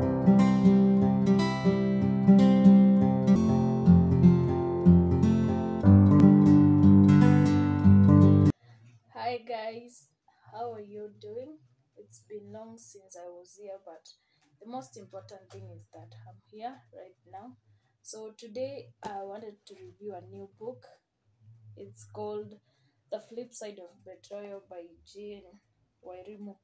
Hi guys, how are you doing? It's been long since I was here, but the most important thing is that I'm here right now. So today I wanted to review a new book. It's called The Flip Side of Betrayal by Jean Wairimu.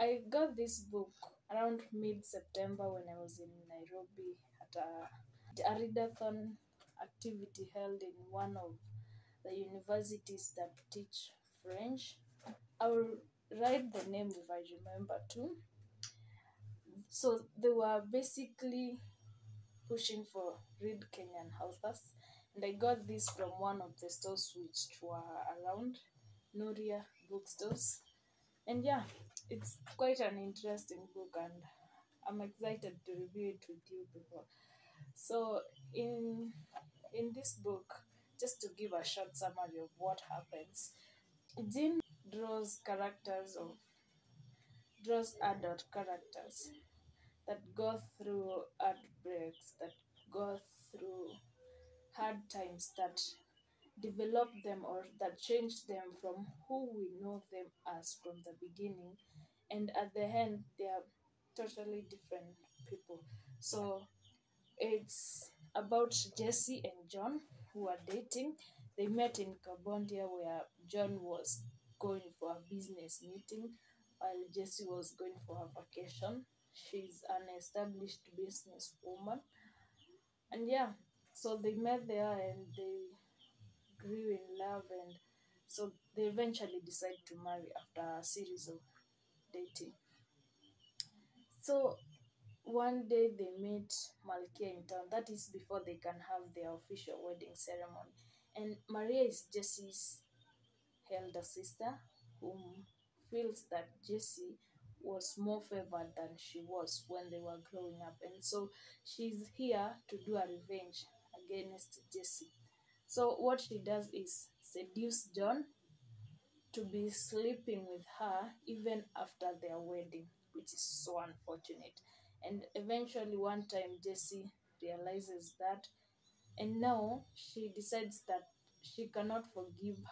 I got this book around mid-September when I was in Nairobi at a readathon activity held in one of the universities that teach French. I will write the name if I remember too. So they were basically pushing for read Kenyan authors, and I got this from one of the stores which were around Noria bookstores. And yeah, it's quite an interesting book, and I'm excited to review it with you people. So in this book, just to give a short summary of what happens, Jean draws adult characters that go through heartbreaks, that go through hard times, that develop them or that change them from who we know them as from the beginning, and at the end they are totally different people. So it's about Jesse and John, who are dating. They met in Cambodia where John was going for a business meeting while Jesse was going for a vacation. She's an established businesswoman. And yeah, so they met there and they grew in love, and so they eventually decide to marry after a series of dating. So one day they meet Malkia in town. That is before they can have their official wedding ceremony. And Maria is Jesse's elder sister, whom feels that Jessie was more favored than she was when they were growing up. And so she's here to do a revenge against Jessie. So what she does is seduce John to be sleeping with her even after their wedding, which is so unfortunate. And eventually, one time, Jessie realizes that, and now she decides that she cannot forgive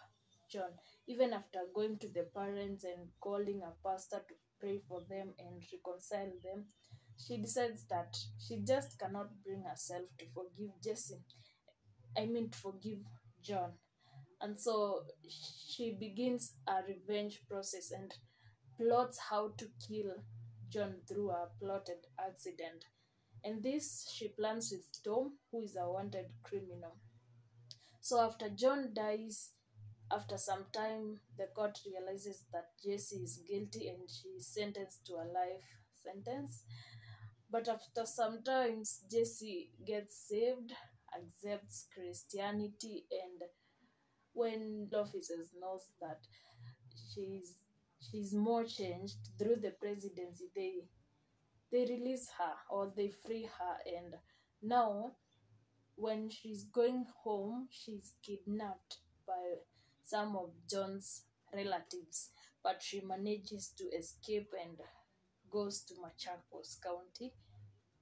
John, even after going to the parents and calling a pastor to pray for them and reconcile them. She decides that she just cannot bring herself to forgive Jessie. I mean, to forgive John. And so she begins a revenge process and plots how to kill John through a plotted accident. And this she plans with Tom, who is a wanted criminal. So after John dies, after some time, the court realizes that Jessie is guilty and she is sentenced to a life sentence. But after some times, Jessie gets saved, accepts Christianity, and when officers knows that she's she's more changed through the presidency, they release her or they free her. And now when she's going home, she's kidnapped by some of John's relatives, but she manages to escape and goes to Machakos County.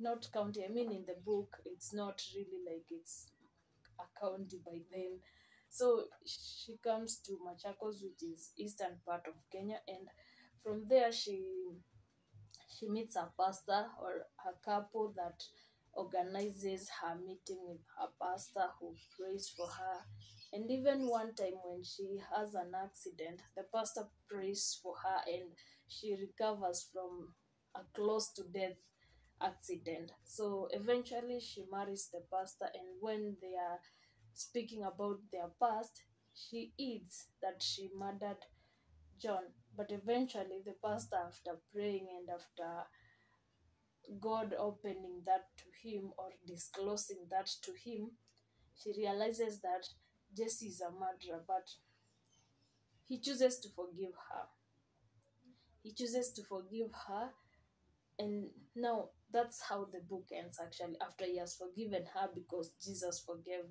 Not county, I mean, in the book it's not really like it's a county by then. So she comes to Machakos, which is eastern part of Kenya, and from there she meets a pastor or a couple that organizes her meeting with her pastor who prays for her. And even one time when she has an accident, the pastor prays for her and she recovers from a close to death accident. So eventually she marries the pastor, and when they are speaking about their past, she adds that she murdered John. But eventually, the pastor, after praying and after God opening that to him or disclosing that to him, she realizes that Jesse is a murderer, but he chooses to forgive her. He chooses to forgive her, and now that's how the book ends actually, after he has forgiven her because Jesus forgave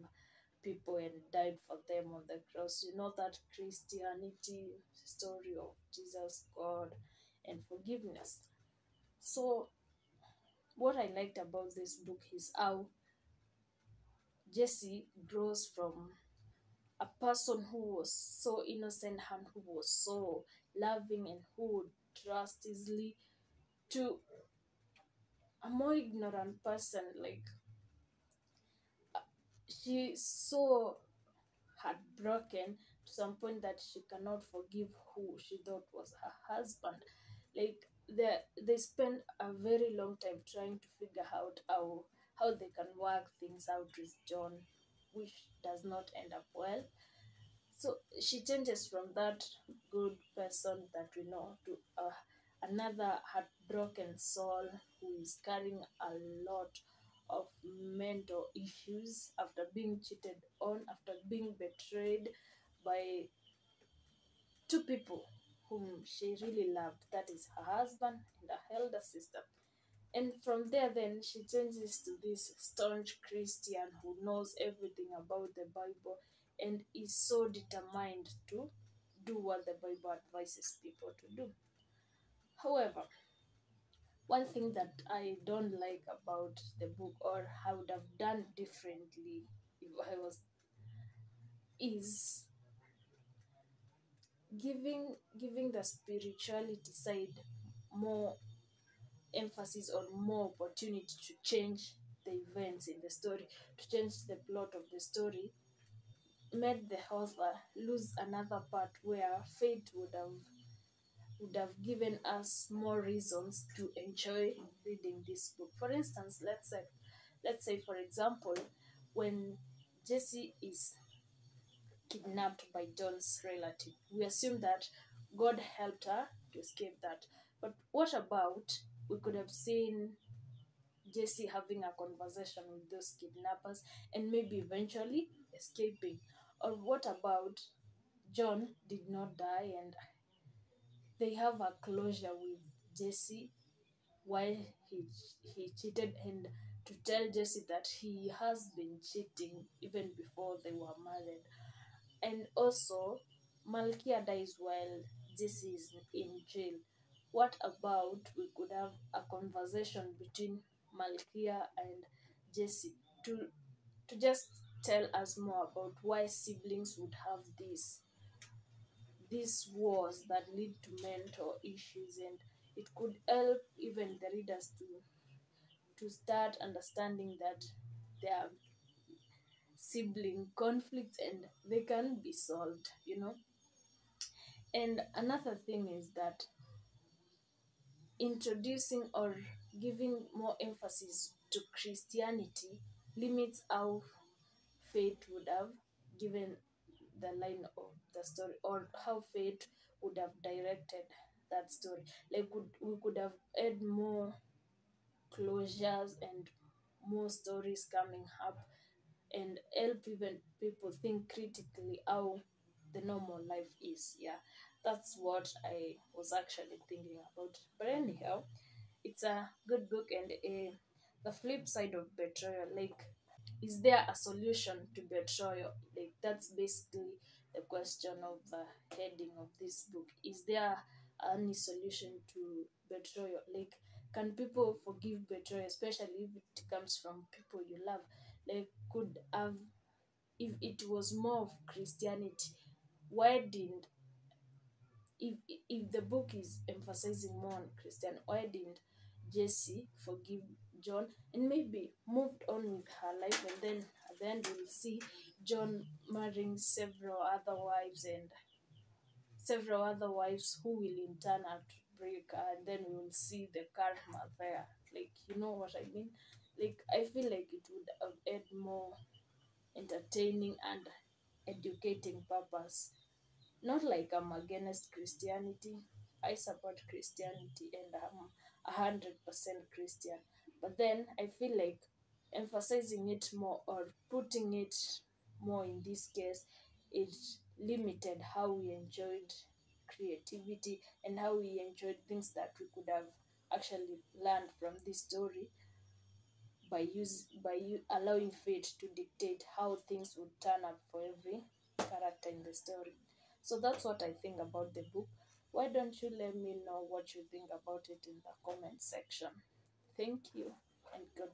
people and died for them on the cross. You know that Christianity story of Jesus, God, and forgiveness. So what I liked about this book is how Jesse grows from a person who was so innocent and who was so loving and who would trust easily to a more ignorant person. Like, she's so heartbroken to some point that she cannot forgive who she thought was her husband. Like, they spend a very long time trying to figure out how they can work things out with John, which does not end up well. So she changes from that good person that we know to another heartbroken soul who is carrying a lot of mental issues after being cheated on, after being betrayed by two people whom she really loved, that is her husband and her elder sister. And from there, then she changes to this staunch Christian who knows everything about the Bible and is so determined to do what the Bible advises people to do. However, one thing that I don't like about the book, or I would have done differently if I was, is giving the spirituality side more emphasis, on more opportunity to change the events in the story, to change the plot of the story, made the author lose another part where fate would have given us more reasons to enjoy reading this book. For instance, let's say for example, when Jessie is kidnapped by John's relative, we assume that God helped her to escape that. But what about, we could have seen Jesse having a conversation with those kidnappers and maybe eventually escaping? Or what about John did not die and they have a closure with Jesse while he cheated, and to tell Jesse that he has been cheating even before they were married? And also, Malkia dies while Jesse is in jail. What about, we could have a conversation between Malkia and Jesse to just tell us more about why siblings would have these wars that lead to mental issues, and it could help even the readers to start understanding that there are sibling conflicts and they can be solved. And another thing is that introducing or giving more emphasis to Christianity limits how fate would have given the line of the story, or how fate would have directed that story. Like, we could have had more closures and more stories coming up, and help even people think critically how the normal life is. Yeah, that's what I was actually thinking about. But anyhow, it's a good book, and the flip side of betrayal, like, is there a solution to betrayal? Like, that's basically the question of the heading of this book. Is there any solution to betrayal? Like, can people forgive betrayal, especially if it comes from people you love? Like, could have, if it was more of Christianity, why didn't, if the book is emphasizing more on Christian, why didn't Jessie forgive John and maybe moved on with her life, and then at the end we'll see John marrying several other wives who will in turn outbreak her, and then we will see the karma there. Like, you know what I mean? Like, I feel like it would have had more entertaining and educating purpose. Not like I'm against Christianity. I support Christianity and I'm 100% Christian. But then I feel like emphasizing it more, or putting it more in this case, it limited how we enjoyed creativity and how we enjoyed things that we could have actually learned from this story, by you allowing fate to dictate how things would turn up for every character in the story. So that's what I think about the book. Why don't you let me know what you think about it in the comment section? Thank you and God